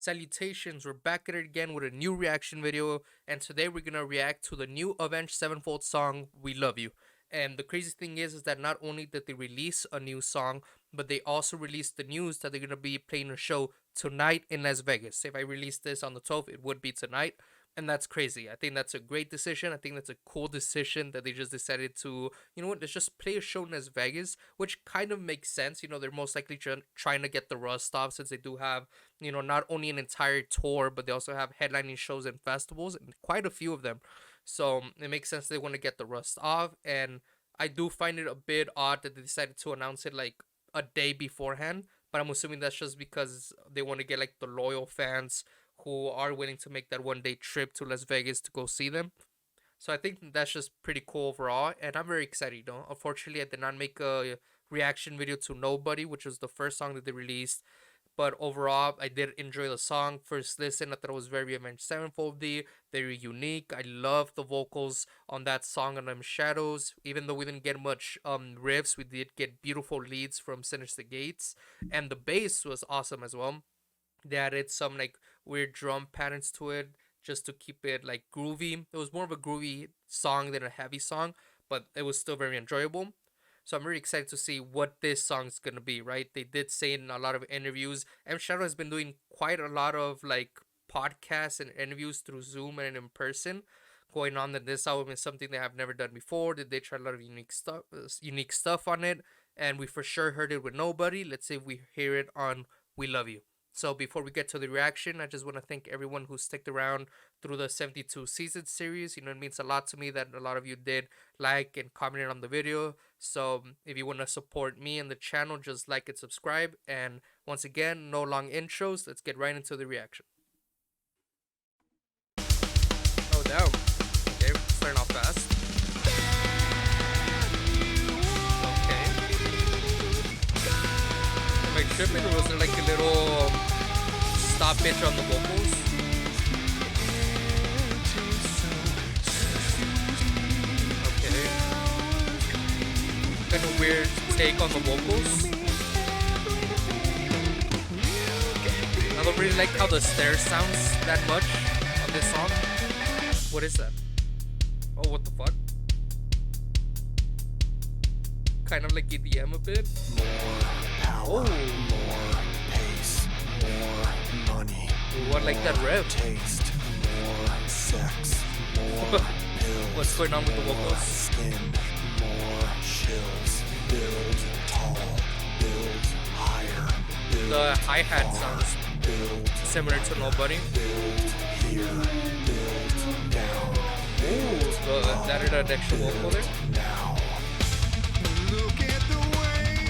Salutations, we're back at it again with a new reaction video, and today we're gonna react to the new Avenge Sevenfold song, We Love You. And the crazy thing is that not only did they release a new song, but they also released the news that they're gonna be playing a show tonight in Las Vegas. If I release this on the 12th, it would be tonight. And that's crazy. I think that's a great decision. I think that's a cool decision that they just decided to, you know what, let's just play a show in Las Vegas, which kind of makes sense. You know, they're most likely trying to get the rust off since they do have, you know, not only an entire tour, but they also have headlining shows and festivals, and quite a few of them. So it makes sense they want to get the rust off. And I do find it a bit odd that they decided to announce it like a day beforehand. But I'm assuming that's just because they want to get like the loyal fans who are willing to make that 1 day trip to Las Vegas to go see them. So I think that's just pretty cool overall, and I'm very excited. You know, unfortunately, I did not make a reaction video to Nobody, which was the first song that they released. But overall, I did enjoy the song. First listen, I thought it was very Avenged Sevenfold-y, very unique. I love the vocals on that song on them Shadows. Even though we didn't get much riffs, we did get beautiful leads from Sinister Gates, and the bass was awesome as well. They added some like weird drum patterns to it just to keep it like groovy. It was more of a groovy song than a heavy song, but it was still very enjoyable. So I'm really excited to see what this song's gonna be, right? They did say in a lot of interviews, M Shadow has been doing quite a lot of like podcasts and interviews through Zoom and in person, going on that this album is something they have never done before. That they try a lot of unique stuff on it, and we for sure heard it with Nobody. Let's see if we hear it on We Love You. So before we get to the reaction, I just want to thank everyone who stuck around through the 72 season series. You know, it means a lot to me that a lot of you did like and commented on the video. So if you want to support me and the channel, just like and subscribe. And once again, no long intros. Let's get right into the reaction. Oh, damn. Okay, starting off fast. Am I tripping, or was there like a little stoppage on the vocals? Okay. Kind of weird take on the vocals. I don't really like how the snare sounds that much on this song. What is that? Oh, what the fuck? Kind of like EDM a bit. More pace, more money. Ooh, I like that rev. Taste, more sex, more pills. What's going on with the vocals? Skin, more chills. Build tall, build higher. Build The hi-hat sounds similar to Nobody. Build here, build down. Ooh, that is an extra vocal there. Now.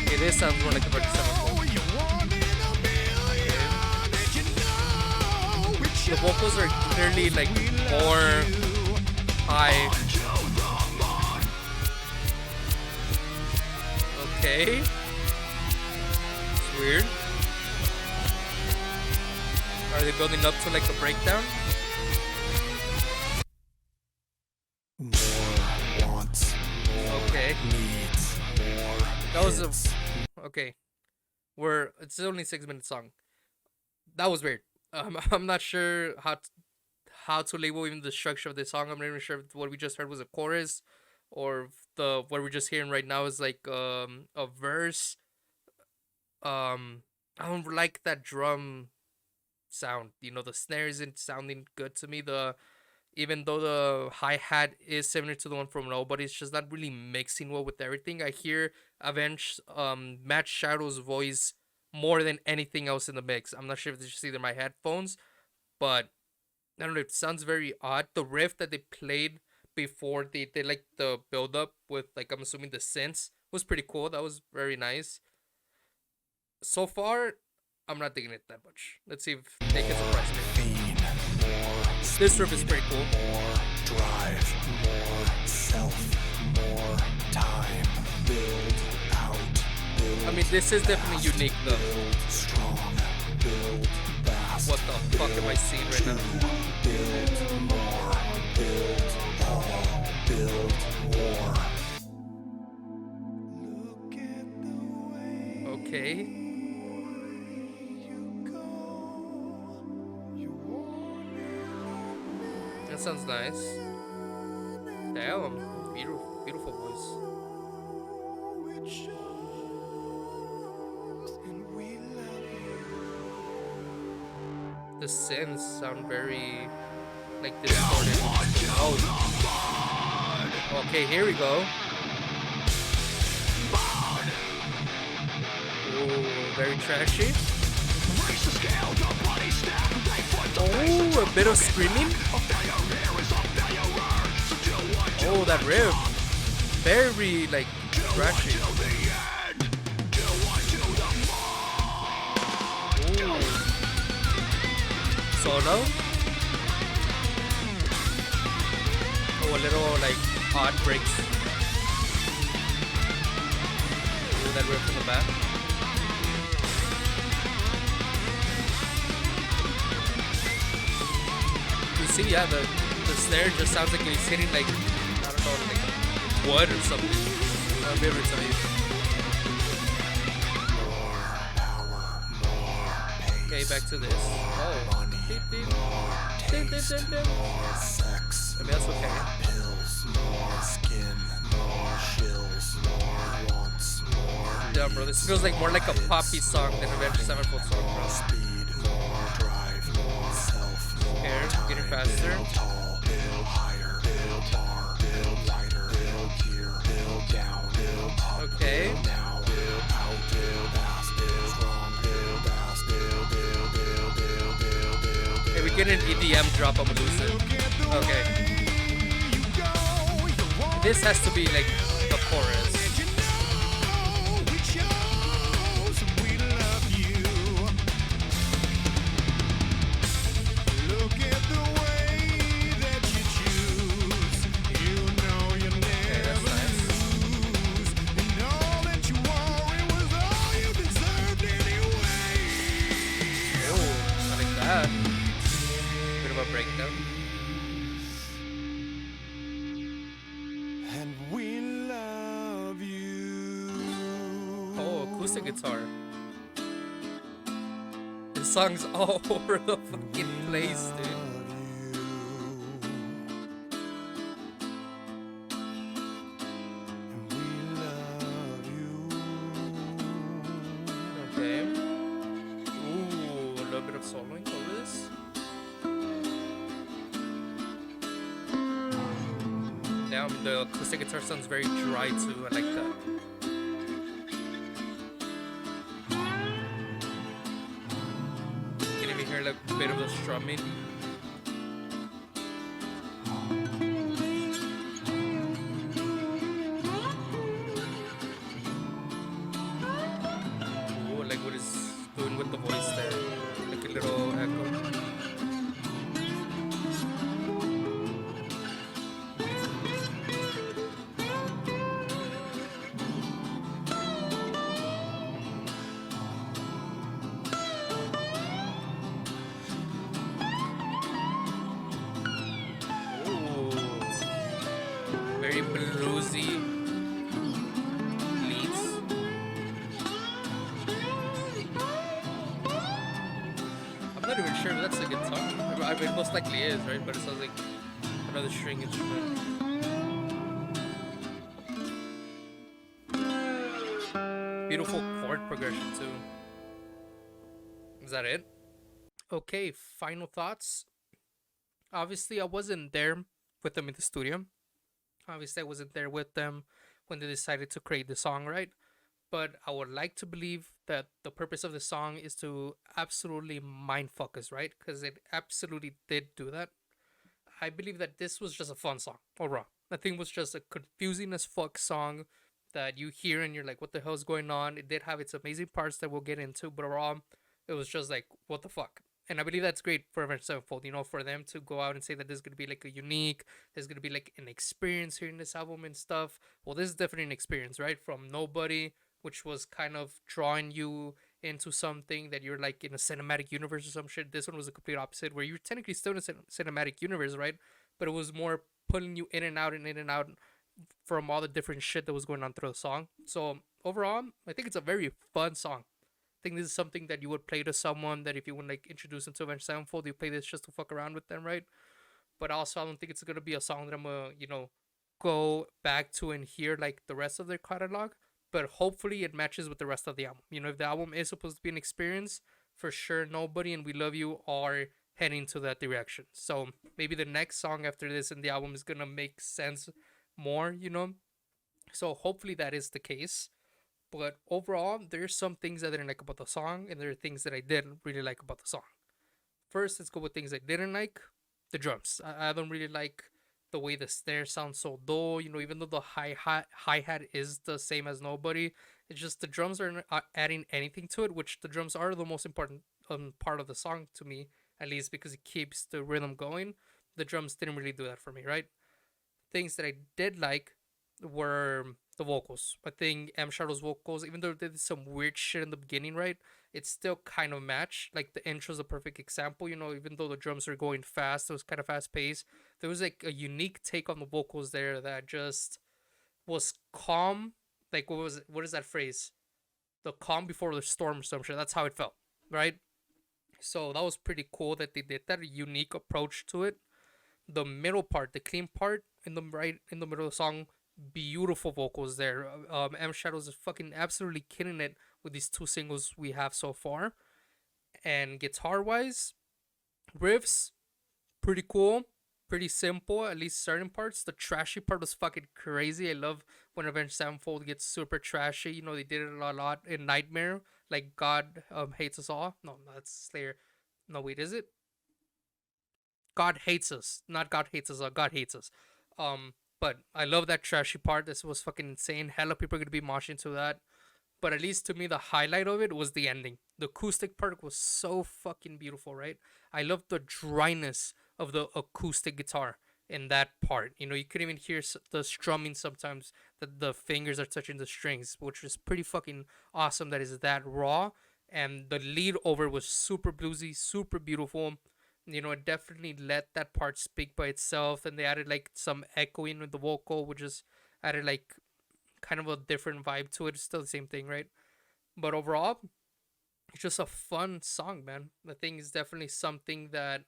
Okay, this sounds more like the Avenged Sevenfold. The vocals are clearly like more high. Okay. It's weird. Are they building up to like a breakdown? More wants, more Okay. needs, more That was hits. okay. It's only a 6 minute song. That was weird. I'm not sure how to label even the structure of this song. I'm not even sure if what we just heard was a chorus, or if the what we're just hearing right now is like a verse. I don't like that drum sound. You know, the snare isn't sounding good to me. Even though the hi-hat is similar to the one from Nobody, it's just not really mixing well with everything. I hear Avenge Matt Shadow's voice more than anything else in the mix. I'm not sure if it's just either my headphones, but I don't know, it sounds very odd. The riff that they played before they did like the build up with like I'm assuming the synths was pretty cool. That was very nice. So far, I'm not digging it that much. Let's see if they can surprise me. Fiend, more This riff is pretty cool. more drive, more self, more time. Build out, build. I mean, this is definitely unique though. Build strong, build fast. What the fuck am I seeing right now? Build more, build all, build more. Okay. That sounds nice. Damn, beautiful, beautiful voice. The synths sound very like distorted. Oh, okay, here we go. Ooh, very trashy. Oh, a bit of screaming. Oh, that riff. Very like trashy. Ooh. Solo. Oh, a little like odd breaks. Ooh, that riff in the back. You see, yeah, the snare just sounds like he's hitting like, I don't know, like wood or something. I'll be able to tell you. Okay, back to this. Oh. Beep, beep. Dim, dim, dim, dim. I mean, that's okay. Damn, bro, this feels like more like a poppy song than Avenge Sevenfold song, bro. Air, getting faster. Okay. Hey, we get an EDM drop, I'm gonna lose it. Okay. This has to be like the chorus. Bit of a breakdown. And we love you. Oh, acoustic guitar. This song's all over the fucking place, dude. Okay. Ooh, a little bit of soloing over this. Damn, the acoustic guitar sounds very dry too. I like that. You can even hear like a bit of the strumming. Ooh, like what is doing with the voice there. Like a little echo. Very bluesy leads. I'm not even sure if that's a guitar. I mean, it most likely is, right? But it sounds like another string instrument. Beautiful chord progression too. Is that it? Okay, final thoughts. Obviously, I wasn't there with them in the studio. Obviously, I wasn't there with them when they decided to create the song, right? But I would like to believe that the purpose of the song is to absolutely mindfuck us, right? Because it absolutely did do that. I believe that this was just a fun song overall. I think it was just a confusing as fuck song that you hear and you're like, what the hell's going on? It did have its amazing parts that we'll get into, but overall, it was just like, what the fuck? And I believe that's great for Avenged Sevenfold, you know, for them to go out and say that this is going to be like a unique, there's going to be like an experience hearing this album and stuff. Well, this is definitely an experience, right? From nobody, which was kind of drawing you into something that you're like in a cinematic universe or some shit. This one was a complete opposite, where you're technically still in a cinematic universe, right? But it was more pulling you in and out and in and out from all the different shit that was going on through the song. So overall, I think it's a very fun song. I think this is something that you would play to someone that if you would like introduce them to Avenged Sevenfold, you play this just to fuck around with them, right? but also I don't think it's gonna be a song that I'm gonna go back to and hear like the rest of their catalog. But hopefully it matches with the rest of the album. If the album is supposed to be an experience, for sure, Nobody and We Love You are heading to that direction. So maybe the next song after this in the album is gonna make sense more. So hopefully that is the case. But overall, there's some things I didn't like about the song, and there are things that I did really like about the song. First, let's go with things I didn't like. The drums. I don't really like the way the snare sounds so dull. Even though the hi hat is the same as Nobody, it's just the drums are not adding anything to it. Which the drums are the most important part of the song to me, at least because it keeps the rhythm going. The drums didn't really do that for me, right? Things that I did like were the vocals. I think M Shadow's vocals, even though they did some weird shit in the beginning, right? It's still kind of matched. Like the intro's a perfect example. Even though the drums are going fast, it was kind of fast paced. There was like a unique take on the vocals there that just was calm. Like what was it? What is that phrase? The calm before the storm or some shit. That's how it felt, right? So that was pretty cool that they did that unique approach to it. The middle part, the clean part in the right in the middle of the song, beautiful vocals there. M Shadows is fucking absolutely killing it with these two singles we have so far. And guitar wise, riffs pretty cool, pretty simple. At least certain parts. The trashy part was fucking crazy. I love when Avenged Sevenfold gets super trashy. They did it a lot in Nightmare, like God hates us all. No, that's Slayer. No, wait, is it? God hates us, not God hates us. God hates us. But I love that trashy part. This was fucking insane. Hella people are gonna be moshing to that. But at least to me, the highlight of it was the ending. The acoustic part was so fucking beautiful, right? I love the dryness of the acoustic guitar in that part. You couldn't even hear the strumming sometimes. That the fingers are touching the strings, which is pretty fucking awesome. That is that raw. And the lead over was super bluesy, super beautiful. It definitely let that part speak by itself, and they added like some echoing with the vocal, which is added like kind of a different vibe to it. It's still the same thing, right? But overall, it's just a fun song, man. The thing is definitely something that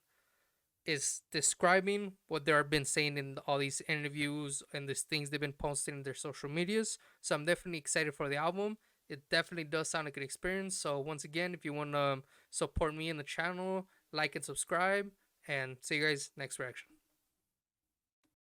is describing what they've been saying in all these interviews and these things they've been posting in their social medias. So I'm definitely excited for the album. It definitely does sound like an experience. So once again, if you want to support me in the channel, like and subscribe, and see you guys next reaction.